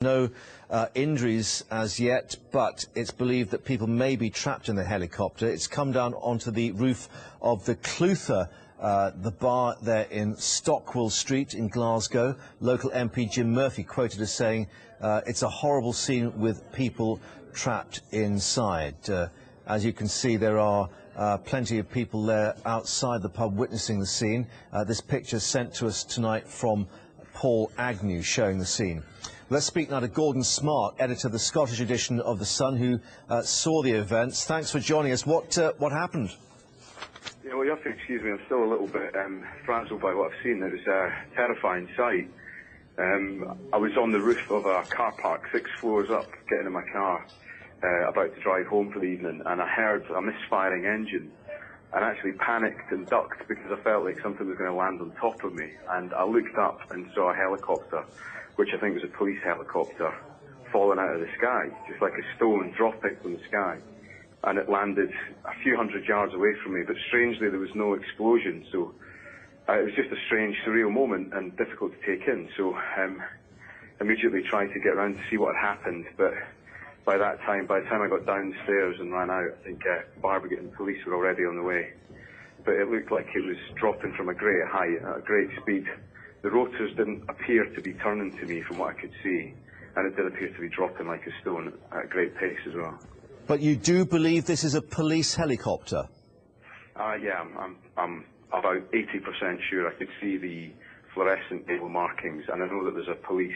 No injuries as yet, but it's believed that people may be trapped in the helicopter. It's come down onto the roof of the Clutha, the bar there in Stockwell Street in Glasgow. Local MP Jim Murphy quoted as saying, it's a horrible scene with people trapped inside. As you can see, there are plenty of people there outside the pub witnessing the scene. This picture sent to us tonight from Paul Agnew showing the scene. Let's speak now to Gordon Smart, editor of the Scottish edition of The Sun, who saw the events. Thanks for joining us. What happened? Yeah, well, you have to excuse me. I'm still a little bit frazzled by what I've seen. It was a terrifying sight. I was on the roof of a car park, 6 floors up, getting in my car, about to drive home for the evening, and I heard a misfiring engine. And actually panicked and ducked because I felt like something was going to land on top of me. And I looked up and saw a helicopter, which I think was a police helicopter, falling out of the sky, just like a stone dropping from the sky. And it landed a few hundred yards away from me, but strangely there was no explosion, so it was just a strange, surreal moment and difficult to take in. So immediately tried to get around to see what had happened, but by the time I got downstairs and ran out, I think fire brigade and police were already on the way. But it looked like it was dropping from a great height at a great speed. The rotors didn't appear to be turning to me from what I could see, and it did appear to be dropping like a stone at a great pace as well. But you do believe this is a police helicopter? Yeah, I'm about 80% sure. I could see the fluorescent label markings, and I know that there's a police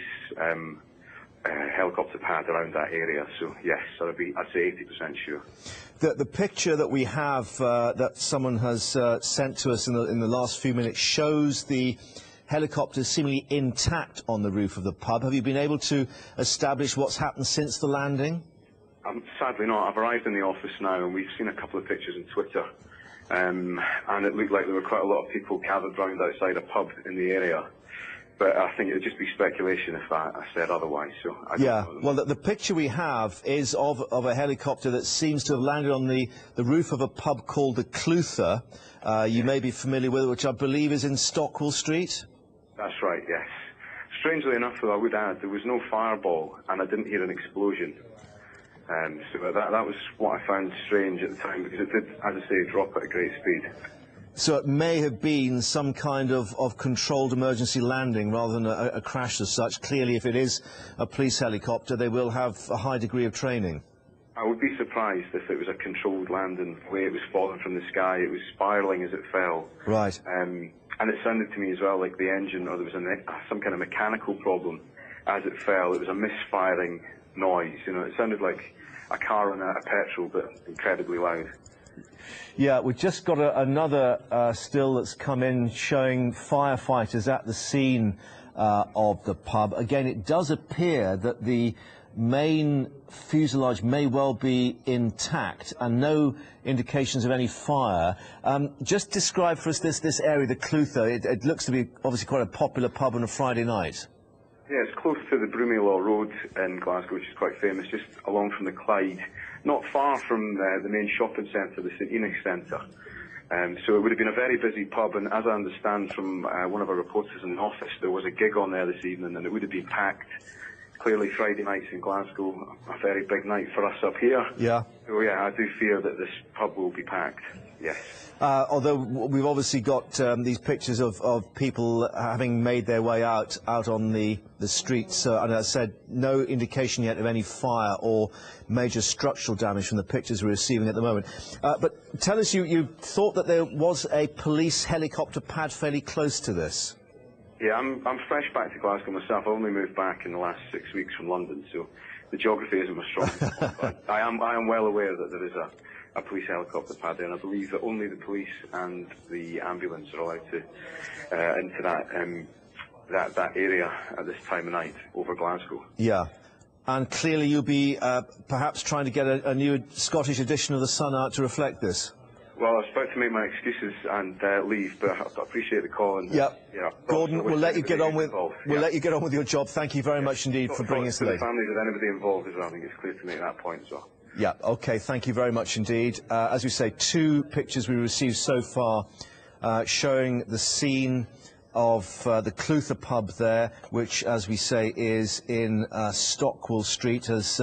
helicopter pad around that area, so yes, I'd say 80% sure. The picture that we have that someone has sent to us in the last few minutes shows the helicopter seemingly intact on the roof of the pub. Have you been able to establish what's happened since the landing? Sadly not. I've arrived in the office now and we've seen a couple of pictures on Twitter, and it looked like there were quite a lot of people gathered round outside a pub in the area. But I think it would just be speculation if I said otherwise. So I don't know. Well, the picture we have is of a helicopter that seems to have landed on the roof of a pub called the Clutha. You may be familiar with it, which I believe is in Stockwell Street. That's right, yes. Strangely enough, though, I would add, there was no fireball and I didn't hear an explosion. So that was what I found strange at the time, because it did, as I say, drop at a great speed. So it may have been some kind of controlled emergency landing rather than a crash as such. Clearly, if it is a police helicopter, they will have a high degree of training. I would be surprised if it was a controlled landing. The way it was falling from the sky, it was spiralling as it fell. Right. And it sounded to me as well like the engine, or there was some kind of mechanical problem as it fell. It was a misfiring noise. You know, it sounded like a car running out of petrol, but incredibly loud. Yeah, we've just got another still that's come in showing firefighters at the scene of the pub. Again, it does appear that the main fuselage may well be intact and no indications of any fire. Just describe for us this area, the Clutha. It looks to be obviously quite a popular pub on a Friday night. Yeah, it's close to the Broomielaw Road in Glasgow, which is quite famous, just along from the Clyde, not far from the main shopping centre, the St Enoch Centre. So it would have been a very busy pub, and as I understand from one of our reporters in the office, there was a gig on there this evening, and it would have been packed. Clearly, Friday nights in Glasgow, a very big night for us up here. Yeah. So yeah, I do fear that this pub will be packed, yes. Although we've obviously got these pictures of people having made their way out on the streets, and as I said, no indication yet of any fire or major structural damage from the pictures we're receiving at the moment. But tell us, you thought that there was a police helicopter pad fairly close to this? Yeah, I'm fresh back to Glasgow myself. I only moved back in the last 6 weeks from London, so the geography isn't my strongest. But I am well aware that there is a police helicopter pad there, and I believe that only the police and the ambulance are allowed to into that area at this time of night over Glasgow. Yeah. And clearly you'll be perhaps trying to get a new Scottish edition of The Sun out to reflect this. Well, I was about to make my excuses and leave, but I appreciate the call. And, yeah, Gordon, we'll let you get on with let you get on with your job. Thank you very much indeed for bringing us today. The families of anybody involved as well. I think it's clear to make that point as well. Yeah, okay, thank you very much indeed. As we say, 2 pictures we received so far showing the scene of the Clutha pub there, which, as we say, is in Stockwell Street, as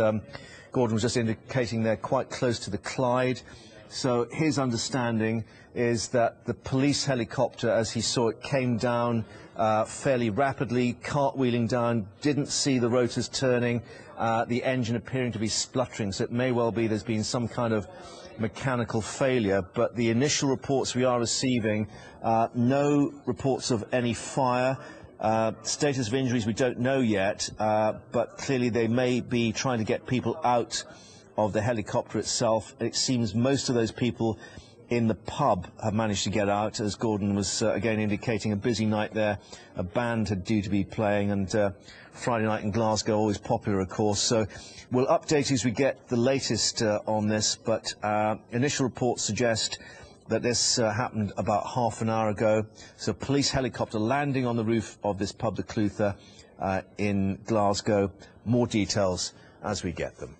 Gordon was just indicating. They're quite close to the Clyde. So his understanding is that the police helicopter, as he saw it, came down fairly rapidly, cartwheeling down, didn't see the rotors turning, the engine appearing to be spluttering. So it may well be there's been some kind of mechanical failure, but the initial reports we are receiving, no reports of any fire. Status of injuries we don't know yet, but clearly they may be trying to get people out of the helicopter itself. It seems most of those people in the pub have managed to get out, as Gordon was again indicating. A busy night there. A band had due to be playing, and Friday night in Glasgow, always popular, of course. So we'll update you as we get the latest on this, but initial reports suggest that this happened about half an hour ago. So police helicopter landing on the roof of this pub, the Clutha, in Glasgow. More details as we get them.